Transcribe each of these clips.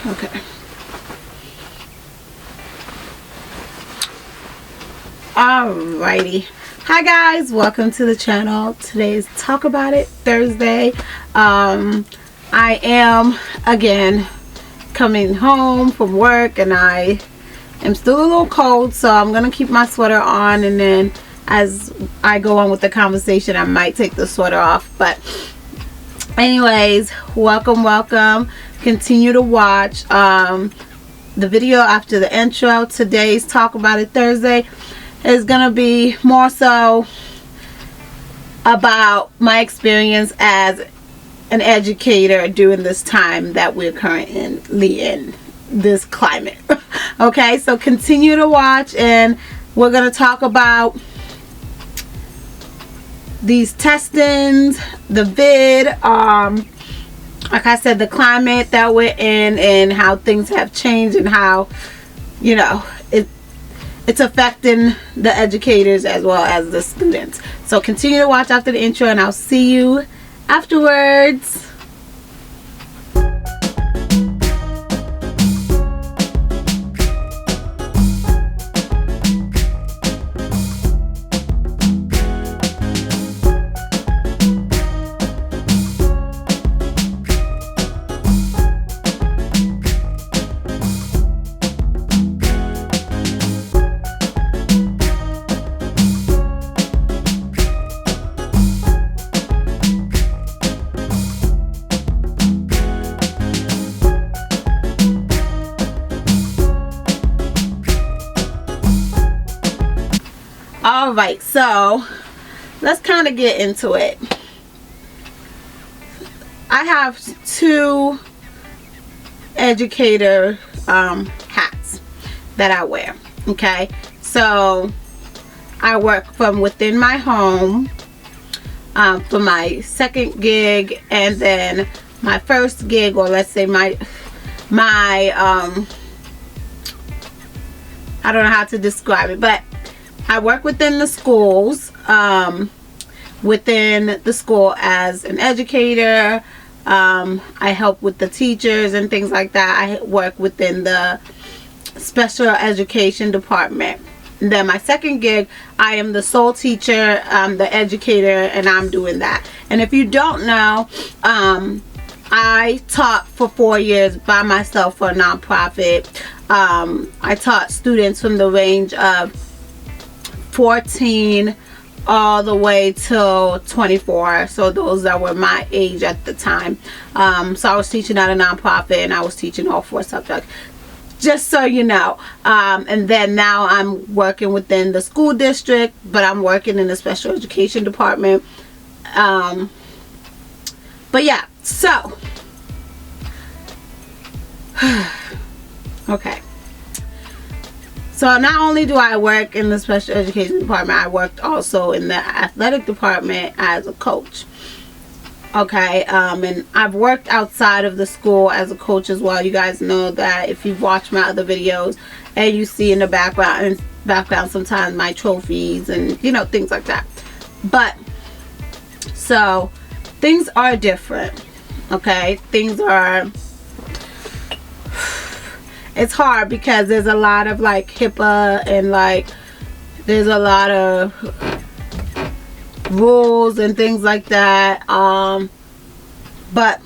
Okay. Alrighty. Hi guys, welcome to the channel. Today is Talk About It Thursday. I am again coming home from work and I am still a little cold, so I'm gonna keep my sweater on, and then as I go on with the conversation I might take the sweater off. But anyways, welcome. Continue to watch the video after the intro. Today's Talk About It Thursday is gonna be more so about my experience as an educator during this time that we're currently in this climate. Okay, so continue to watch, and we're gonna talk about these testings, the vid, like I said, the climate that we're in and how things have changed and how, you know, it's affecting the educators as well as the students. So continue to watch after the intro, and I'll see you afterwards. Alright, so let's kind of get into it. I have two educator hats that I wear. Okay, so I work from within my home for my second gig, and then my first gig, or let's say my I don't know how to describe it, but I work within the schools, within the school as an educator. I help with the teachers and things like that. I work within the special education department. And then my second gig, I am the sole teacher, the educator, and I'm doing that. And if you don't know, I taught for 4 years by myself for a nonprofit. I taught students from the range of 14 all the way till 24, so those that were my age at the time. So I was teaching at a nonprofit, and I was teaching all 4 subjects, just so you know. And then now I'm working within the school district, but I'm working in the special education department. But yeah, so okay. So not only do I work in the special education department, I worked also in the athletic department as a coach. Okay, and I've worked outside of the school as a coach as well. You guys know that if you've watched my other videos, and you see in the background sometimes my trophies and, you know, things like that. But so things are different. Okay, things are, it's hard because there's a lot of like HIPAA, and like there's a lot of rules and things like that. But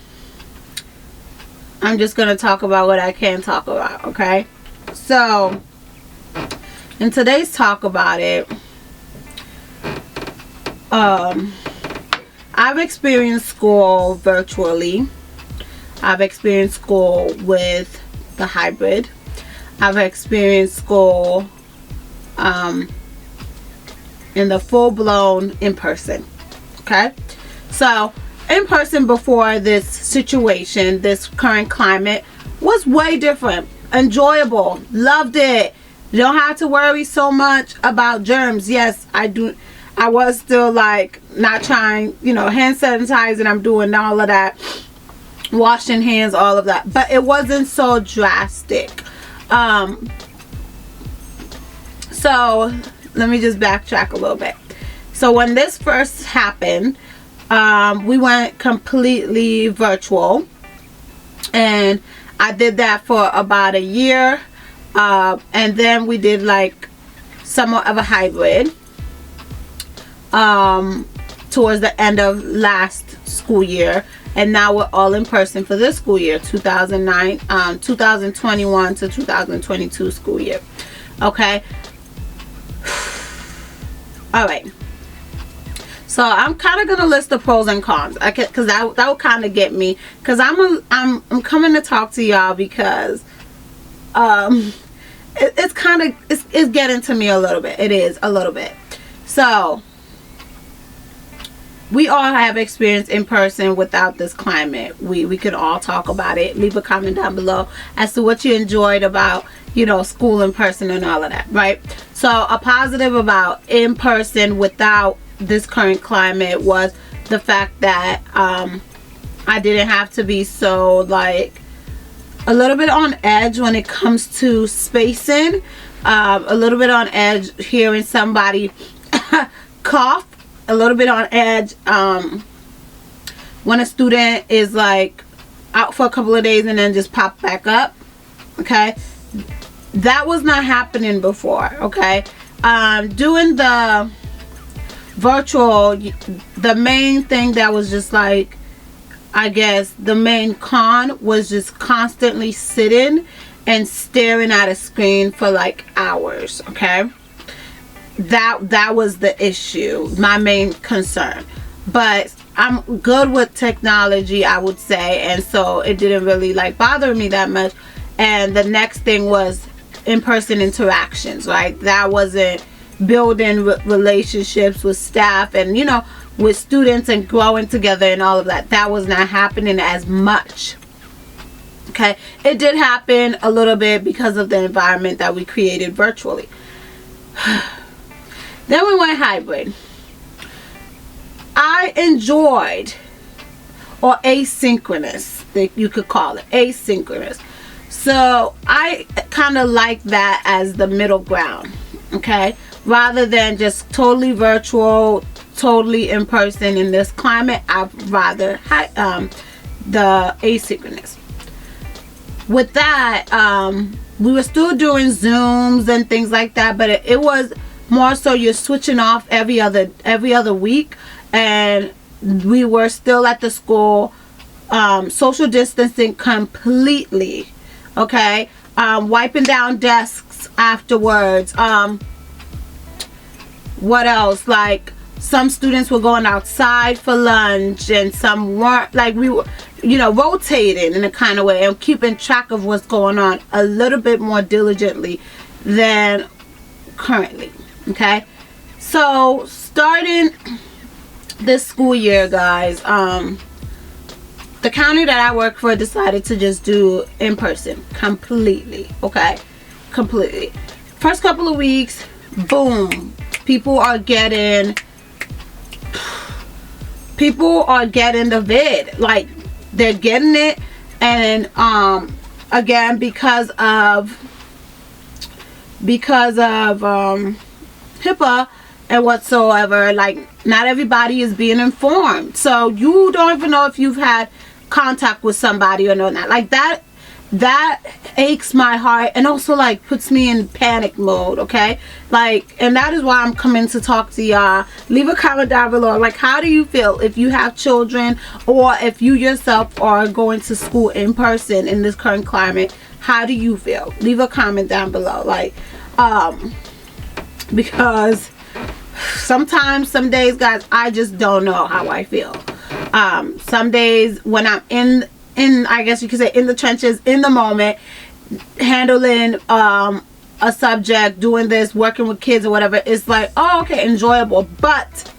I'm just gonna talk about what I can talk about. Okay, so in today's Talk About It, I've experienced school virtually. I've experienced school with the hybrid. I've experienced school in the full-blown in-person. Okay, so in person before this situation, this current climate, was way different, enjoyable, loved it. You don't have to worry so much about germs. Yes, I was still like not trying, you know, hand sanitizing. I'm doing all of that, washing hands, all of that, but it wasn't so drastic. So let me just backtrack a little bit. So when this first happened, we went completely virtual, and I did that for about a year, and then we did like somewhat of a hybrid towards the end of last school year, and now we're all in person for this school year, 2021 to 2022 school year. Okay. All right. So I'm kind of gonna list the pros and cons, okay, because that will kind of get me, because I'm coming to talk to y'all because it's kind of it's getting to me a little bit. It is a little bit. So we all have experience in person without this climate. We could all talk about it. Leave a comment down below as to what you enjoyed about, you know, school in person and all of that, right? So a positive about in person without this current climate was the fact that I didn't have to be so like a little bit on edge when it comes to spacing, a little bit on edge hearing somebody cough, a little bit on edge when a student is like out for a couple of days and then just pop back up. Okay, that was not happening before. Okay, doing the virtual, the main thing that was just like, I guess the main con was just constantly sitting and staring at a screen for like hours. Okay, that was the issue, my main concern. But I'm good with technology, I would say, and so it didn't really like bother me that much. And the next thing was in-person interactions, right? That wasn't building relationships with staff and, you know, with students and growing together and all of that. That was not happening as much. Okay, it did happen a little bit because of the environment that we created virtually. Then we went hybrid. I enjoyed, or asynchronous, you could call it asynchronous. So I kind of like that as the middle ground. Okay, rather than just totally virtual, totally in person in this climate, I'd rather the asynchronous. With that, we were still doing Zooms and things like that, but it was more so you're switching off every other week, and we were still at the school, social distancing completely. Okay, wiping down desks afterwards. What else? Like some students were going outside for lunch and some weren't. Like we were, you know, rotating in a kind of way and keeping track of what's going on a little bit more diligently than currently. Okay, so starting this school year, guys, the county that I work for decided to just do in person completely. Okay, completely. First couple of weeks, boom, people are getting the vid. Like they're getting it, and again because of HIPAA and whatsoever, like not everybody is being informed, so you don't even know if you've had contact with somebody or not. Like that aches my heart, and also like puts me in panic mode. Okay, like, and that is why I'm coming to talk to y'all. Leave a comment down below, like, how do you feel if you have children, or if you yourself are going to school in person in this current climate? How do you feel? Leave a comment down below, like, because sometimes, some days, guys, I just don't know how I feel. Some days when I'm in I guess you could say in the trenches, in the moment, handling a subject, doing this, working with kids or whatever, it's like, oh, okay, enjoyable. But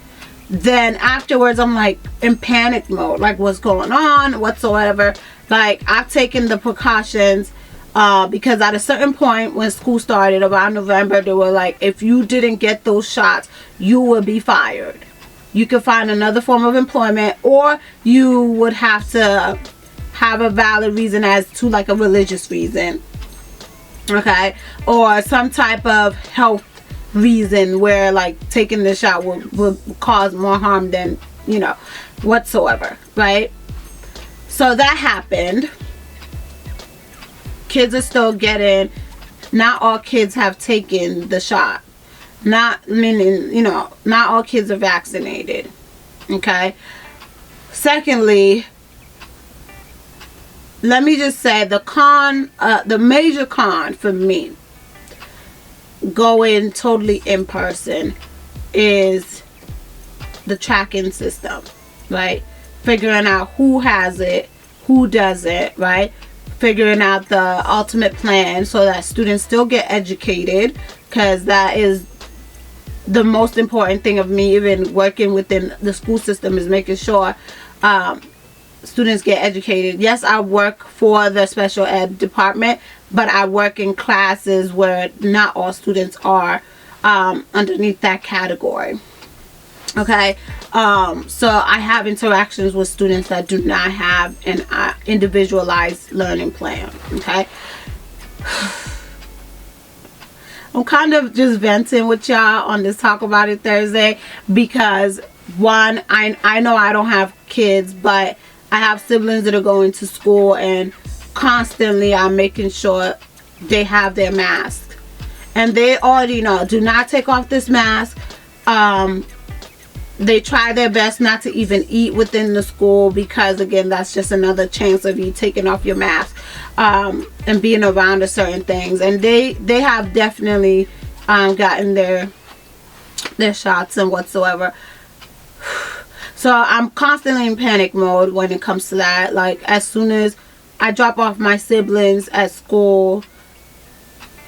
then afterwards I'm like in panic mode, like what's going on whatsoever. Like I've taken the precautions, because at a certain point when school started around November, they were like, if you didn't get those shots, you will be fired. You could find another form of employment, or you would have to have a valid reason as to like a religious reason, okay, or some type of health reason where like taking the shot will cause more harm than, you know, whatsoever, right? So that happened. kids are still getting, not all kids have taken the shot. Not meaning, you know, not all kids are vaccinated. Okay. Secondly, let me just say the major con for me going totally in person is the tracking system, right? Figuring out who has it, who doesn't, right? Figuring out the ultimate plan so that students still get educated, because that is the most important thing of me even working within the school system, is making sure students get educated. Yes, I work for the special ed department, but I work in classes where not all students are underneath that category. Okay, so I have interactions with students that do not have an individualized learning plan. Okay, I'm kind of just venting with y'all on this Talk About It Thursday because, one, I know I don't have kids, but I have siblings that are going to school, and constantly I'm making sure they have their mask, and they already know, do not take off this mask. They try their best not to even eat within the school, because again, that's just another chance of you taking off your mask and being around a certain things. And they have definitely gotten their shots and whatsoever. So I'm constantly in panic mode when it comes to that. Like, as soon as I drop off my siblings at school,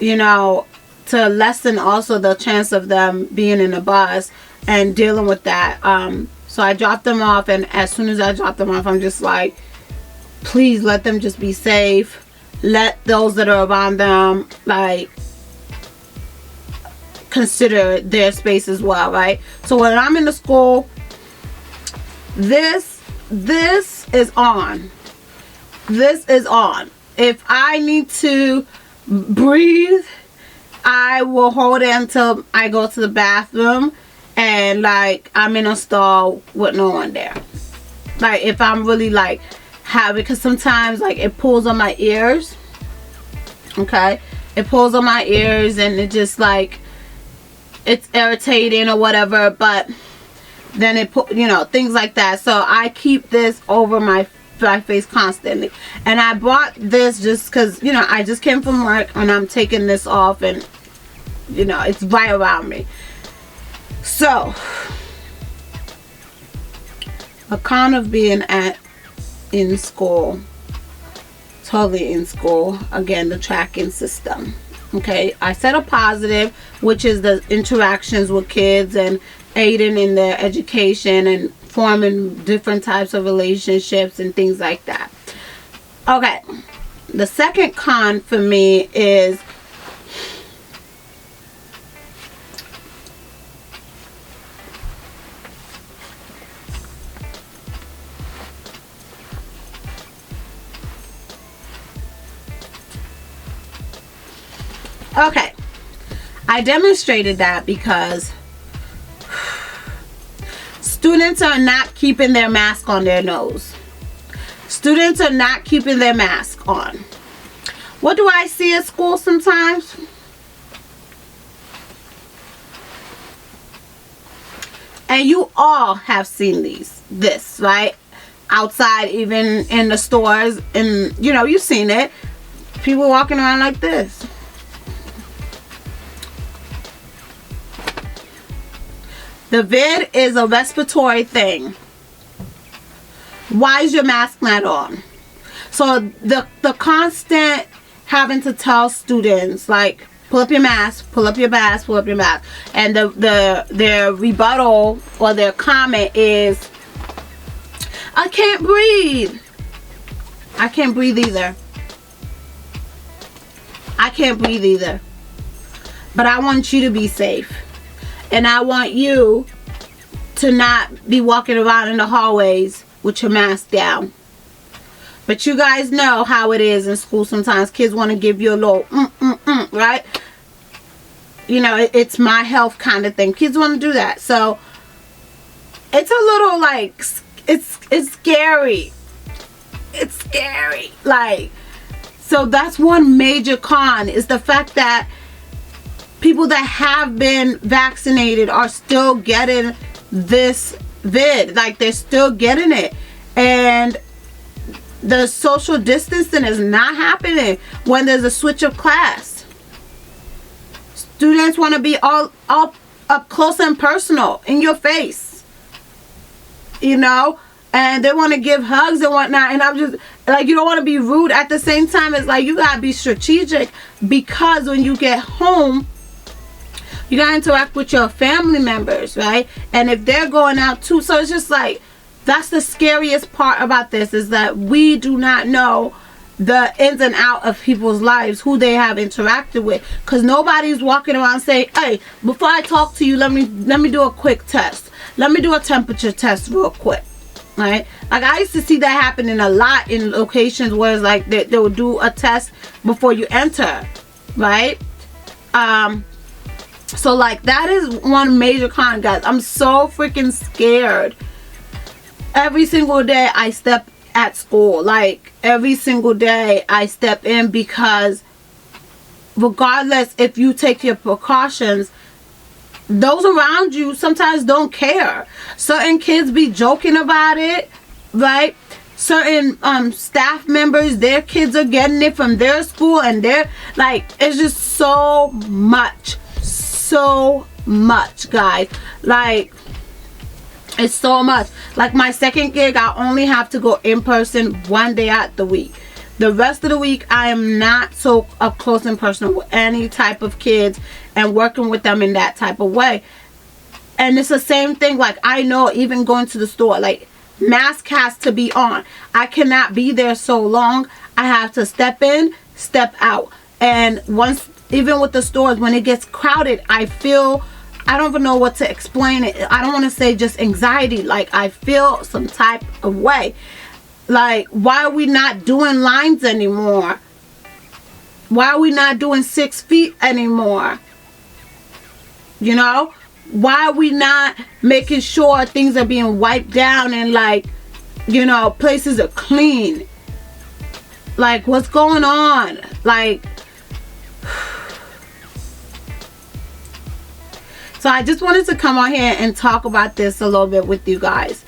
you know, to lessen also the chance of them being in a bus and dealing with that. So I dropped them off, and as soon as I drop them off, I'm just like, please let them just be safe. Let those that are around them, like, consider their space as well, right? So when I'm in the school, this is on. This is on. If I need to breathe, I will hold it until I go to the bathroom, and like I'm in a stall with no one there. Like, if I'm really like because sometimes like it pulls on my ears. Okay, it pulls on my ears, and it just like, it's irritating or whatever, but then it put, you know, things like that. So I keep this over my face constantly, and I bought this just because, you know, I just came from work and I'm taking this off, and you know, it's right around me. So a con of being in school, totally in school, again, the tracking system. Okay, I said a positive, which is the interactions with kids and aiding in their education and forming different types of relationships and things like that. Okay, the second con for me is okay, I demonstrated that because students are not keeping their mask on their nose. Students are not keeping their mask on. What do I see at school sometimes? And you all have seen this, right? Outside, even in the stores, and you know, you've seen it. People walking around like this. The vid is a respiratory thing. Why is your mask not on? So the constant having to tell students, like, pull up your mask, pull up your mask, pull up your mask, and their rebuttal or their comment is, I can't breathe. I can't breathe either. I can't breathe either. But I want you to be safe. And I want you to not be walking around in the hallways with your mask down. But you guys know how it is in school sometimes. Kids want to give you a little right? You know, it's my health kind of thing. Kids want to do that. So it's a little like, it's scary. It's scary. Like, So that's one major con, is the fact that people that have been vaccinated are still getting this vid. Like, they're still getting it. And the social distancing is not happening when there's a switch of class. Students want to be all up close and personal in your face, you know, and they want to give hugs and whatnot. And I'm just like, you don't want to be rude. At the same time, it's like, you gotta be strategic, because when you get home, you gotta interact with your family members, right? And if they're going out too, so it's just like, that's the scariest part about this, is that we do not know the ins and out of people's lives, who they have interacted with, because nobody's walking around saying, hey, before I talk to you, let me do a quick test, let me do a temperature test real quick, right? Like, I used to see that happening a lot in locations where it's like they will do a test before you enter, right? So like, that is one major con, guys. I'm so freaking scared. Every single day I step at school, like every single day I step in, because regardless if you take your precautions, those around you sometimes don't care. Certain kids be joking about it, right? Certain staff members, their kids are getting it from their school, and they're like, it's just so much, guys. Like, it's so much. Like, my second gig, I only have to go in person one day out the week. The rest of the week, I am not so up close and personal with any type of kids and working with them in that type of way. And it's the same thing. Like, I know, even going to the store, like, mask has to be on. I cannot be there so long. I have to step in, step out. And once, even with the stores, when it gets crowded, I feel, I don't even know what to explain it. I don't want to say just anxiety. Like, I feel some type of way. Like, why are we not doing lines anymore? Why are we not doing 6 feet anymore? You know? Why are we not making sure things are being wiped down and, like, you know, places are clean? Like, what's going on? Like, so I just wanted to come on here and talk about this a little bit with you guys.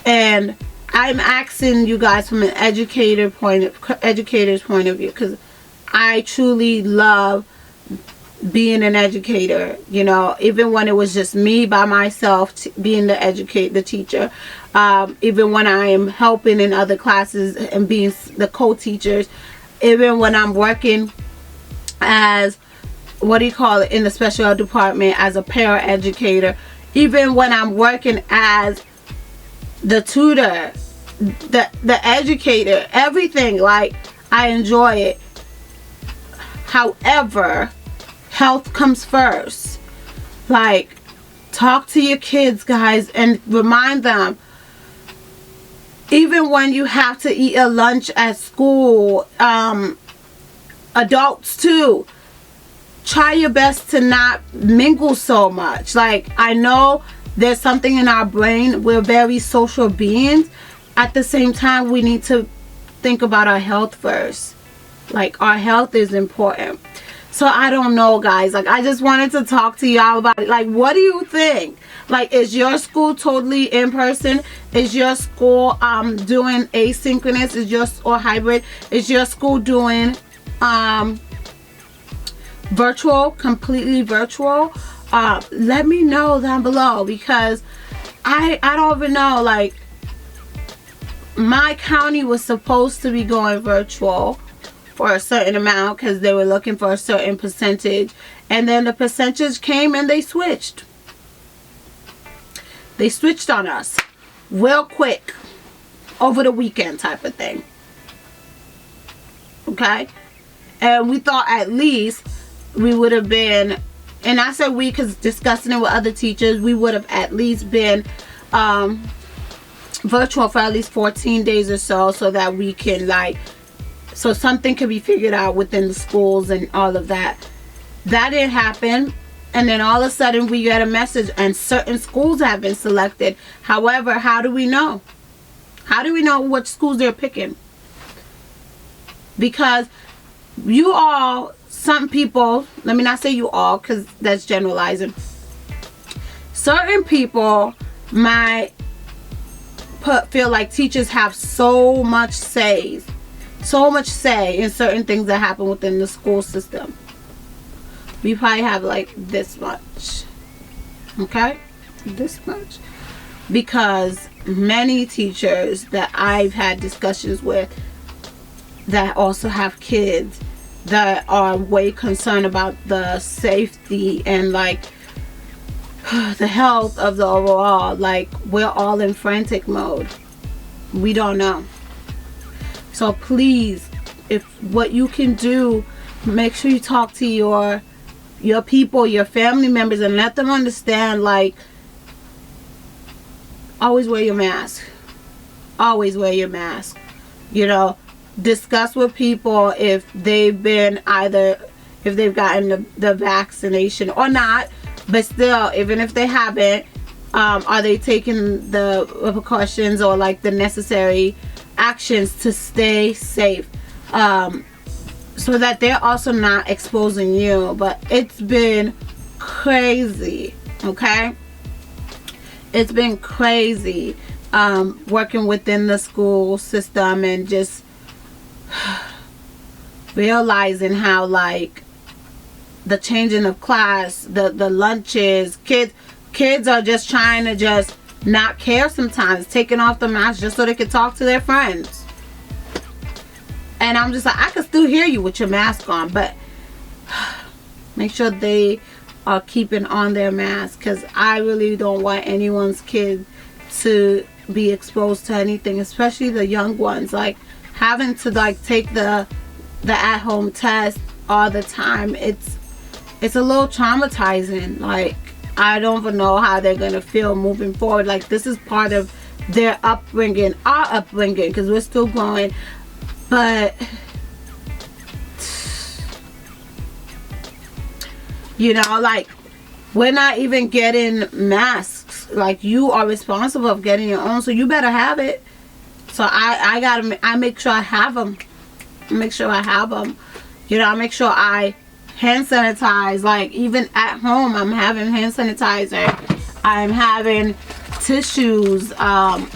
And I'm asking you guys from an educator's point of view, because I truly love being an educator. You know, even when it was just me by myself being the teacher, even when I am helping in other classes and being the co-teachers, even when I'm working as, what do you call it, in the special ed department as a para-educator, even when I'm working as the tutor, the educator, everything. Like, I enjoy it. However, health comes first. Like, talk to your kids, guys, and remind them, even when you have to eat a lunch at school, adults too, try your best to not mingle so much. Like, I know there's something in our brain, we're very social beings. At the same time, we need to think about our health first. Like, our health is important. So I don't know, guys. Like, I just wanted to talk to y'all about it. Like, what do you think? Like, is your school totally in person? Is your school doing asynchronous? Is your, or hybrid? Is your school doing virtual, completely virtual? Let me know down below, because I don't even know. Like, my county was supposed to be going virtual for a certain amount because they were looking for a certain percentage, and then the percentage came and they switched on us real quick over the weekend type of thing. Okay, and we thought at least we would have been, and I said we because discussing it with other teachers, we would have at least been virtual for at least 14 days or so that we can, like, so something can be figured out within the schools and all of that. That didn't happen, and then all of a sudden we get a message and certain schools have been selected. However, how do we know? How do we know what schools they're picking? because you all, some people, let me not say you all because that's generalizing, certain people might feel like teachers have so much say in certain things that happen within the school system. We probably have like this much, okay, this much, because many teachers that I've had discussions with that also have kids that are way concerned about the safety and like the health of the overall, like we're all in frantic mode. We don't know. So please, if what you can do, make sure you talk to your people, your family members, and let them understand, like, always wear your mask. Always wear your mask. You know, discuss with people if they've been if they've gotten the vaccination or not. But still, even if they haven't, are they taking the precautions or like the necessary actions to stay safe, so that they're also not exposing you. But it's been crazy, okay? It's been crazy working within the school system and just realizing how, like, the changing of class, the lunches, kids are just trying to just not care sometimes, taking off the mask just so they can talk to their friends. And I'm just like, I can still hear you with your mask on, but make sure they are keeping on their mask, because I really don't want anyone's kid to be exposed to anything, especially the young ones, like having to like take the at-home test all the time. It's a little traumatizing. Like, I don't even know how they're gonna feel moving forward. Like, this is part of their upbringing, our upbringing, because we're still growing. But you know, like, we're not even getting masks. Like, you are responsible of getting your own, so you better have it. So I make sure I have them. Make sure I have them. You know, I make sure I hand sanitize. Like, even at home, I'm having hand sanitizer. I'm having tissues. I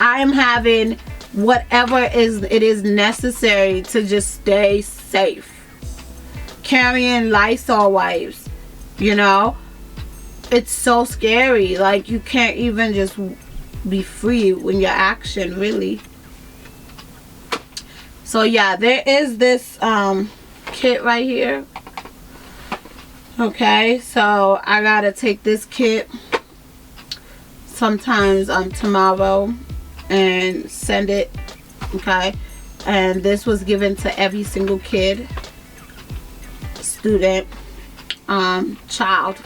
am having whatever it is necessary to just stay safe. Carrying Lysol wipes. You know, it's so scary. Like, you can't even just be free when you're action, really. So yeah, there is this kit right here. Okay, so I gotta take this kit sometimes tomorrow and send it. Okay, and this was given to every single kid, student, child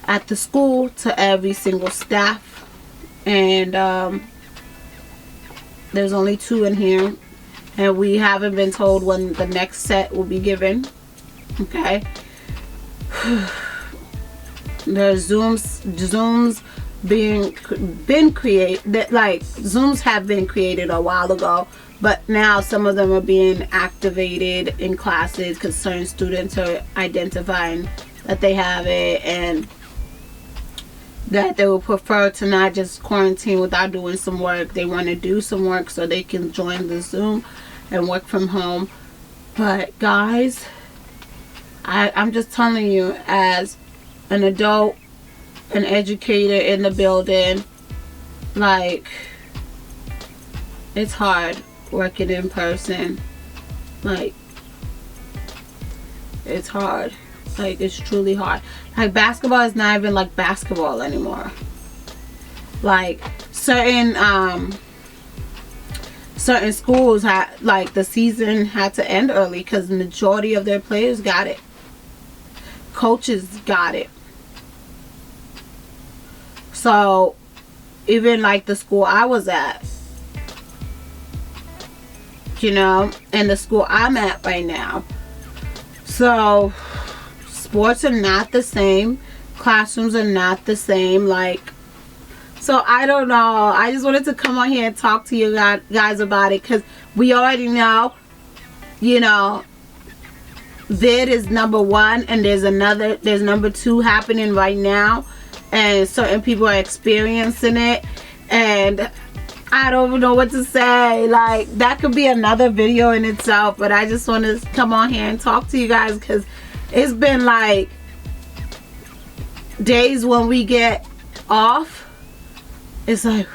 at the school, to every single staff. And there's only 2 in here, and we haven't been told when the next set will be given. Okay. There's Zooms been created, like Zooms have been created a while ago, but now some of them are being activated in classes because certain students are identifying that they have it, and that they would prefer to not just quarantine without doing some work. They want to do some work so they can join the Zoom and work from home. But guys, I'm just telling you, as an adult, an educator in the building, like, it's hard working in person. Like, it's hard. Like, it's truly hard. Like, basketball is not even like basketball anymore. Like, certain schools had, like, the season had to end early because the majority of their players got it. Coaches got it. So even like the school I was at, you know, and the school I'm at right now, so sports are not the same, classrooms are not the same. Like, so I don't know, I just wanted to come on here and talk to you guys about it, because We already know, you know, vid is #1, and there's #2 happening right now, and certain people are experiencing it, and I don't even know what to say. Like, that could be another video in itself, but I just want to come on here and talk to you guys, because it's been like days when we get off, it's like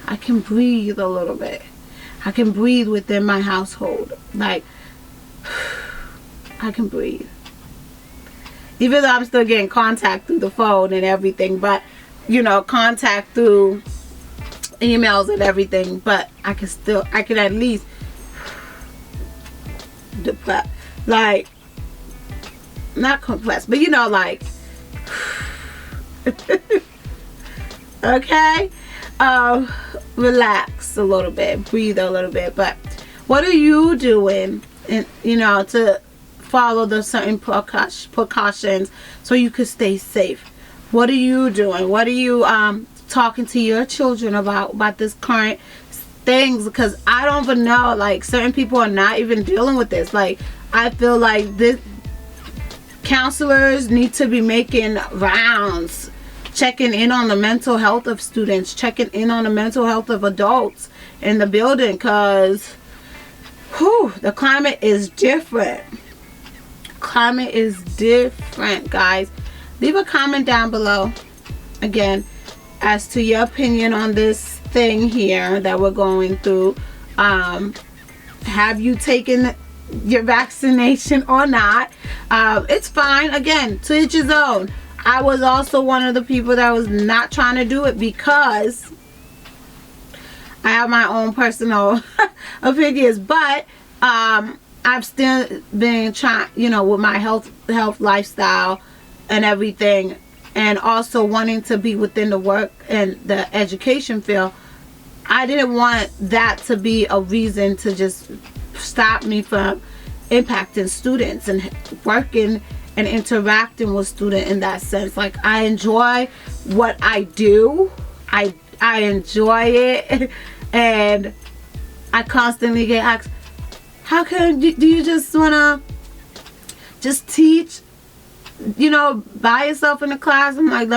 I can breathe a little bit. I can breathe within my household. Like, I can breathe. Even though I'm still getting contact through the phone and everything, but, you know, contact through emails and everything, but I can at least like, not compress, but you know, like, okay, relax a little bit, breathe a little bit. But what are you doing, and you know, to follow the certain precautions so you could stay safe? What are you doing? What are you talking to your children about this current things? Because I don't even know, like, certain people are not even dealing with this. Like, I feel like this counselors need to be making rounds, checking in on the mental health of students, checking in on the mental health of adults in the building, because the climate is different. Climate is different, guys. Leave a comment down below again as to your opinion on this thing here that we're going through. Have you taken your vaccination or not? It's fine. Again, to each his own. I was also one of the people that was not trying to do it because I have my own personal opinions, but I've still been trying, you know, with my health lifestyle and everything, and also wanting to be within the work and the education field. I didn't want that to be a reason to just stop me from impacting students and working and interacting with students in that sense. Like, I enjoy what I do. I enjoy it, and I constantly get asked, how can do you just wanna just teach, you know, by yourself in the class? I'm like,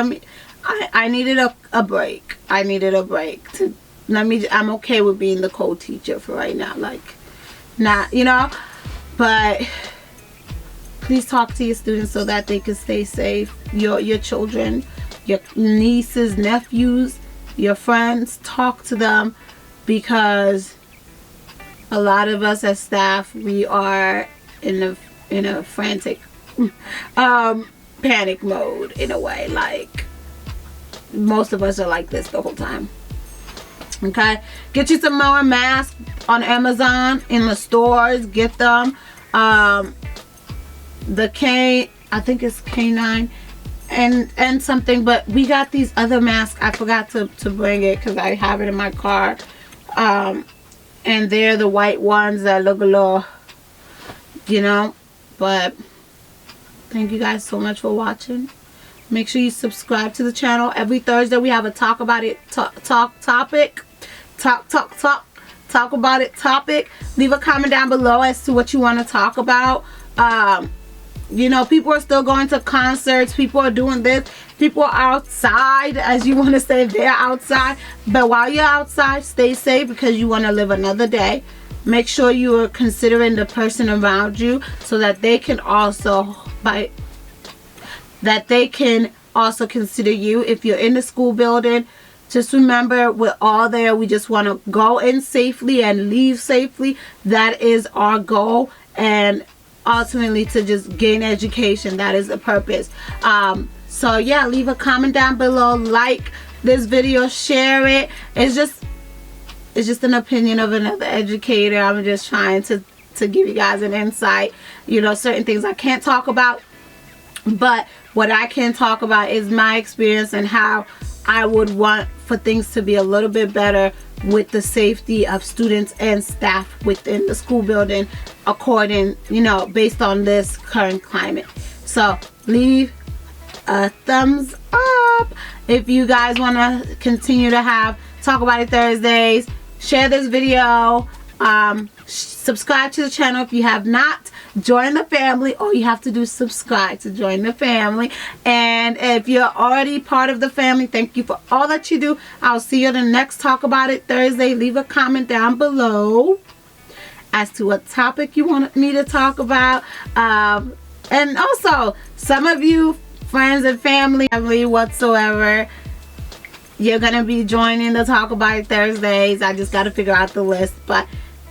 I needed a break. I needed a break to I'm okay with being the co-teacher for right now. Like, not, you know, but please talk to your students so that they can stay safe. Your children, your nieces, nephews, your friends, talk to them, because a lot of us as staff, we are in a frantic panic mode in a way. Like, most of us are like this the whole time. Okay, get you some more masks on Amazon, in the stores. Get them. The I think it's K9 and something, but we got these other masks. I forgot to bring it because I have it in my car. And they're the white ones that look a little, you know. But thank you guys so much for watching. Make sure you subscribe to the channel. Every Thursday we have a talk about it topic. Talk about it topic. Leave a comment down below as to what you want to talk about. You know, people are still going to concerts. People are doing this. People are outside, as you want to say, they're outside. But while you're outside, stay safe, because you want to live another day. Make sure you are considering the person around you, so that they can also consider you. If you're in the school building, just remember, we're all there. We just want to go in safely and leave safely. That is our goal, and ultimately to just gain education. That is the purpose. So yeah, leave a comment down below, like this video, share it. It's just an opinion of another educator. I'm just trying to give you guys an insight. You know, certain things I can't talk about, but what I can talk about is my experience and how I would want for things to be a little bit better with the safety of students and staff within the school building, according, you know, based on this current climate. So leave a thumbs up if you guys want to continue to have Talk About It Thursdays. share this video, subscribe to the channel if you have not. Join the family. All you have to do is subscribe to join the family. And if you're already part of the family, thank you for all that you do. I'll see you in the next Talk About It Thursday. Leave a comment down below as to what topic you want me to talk about. And also, some of you friends and family whatsoever, you're gonna be joining the Talk About It Thursdays. I just got to figure out the list, but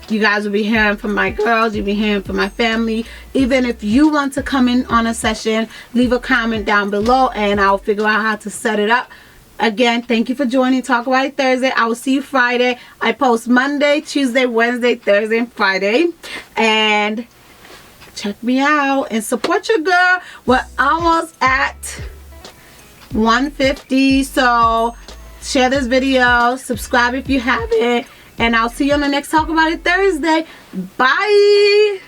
you guys will be hearing from my girls. You'll be hearing from my family. Even if you want to come in on a session, leave a comment down below and I'll figure out how to set it up. Again, thank you for joining Talk About It Thursday. I will see you Friday. I post Monday, Tuesday, Wednesday, Thursday, and Friday. And check me out and support your girl. We're almost at 150. So share this video. Subscribe if you haven't. And I'll see you on the next Talk About It Thursday. Bye.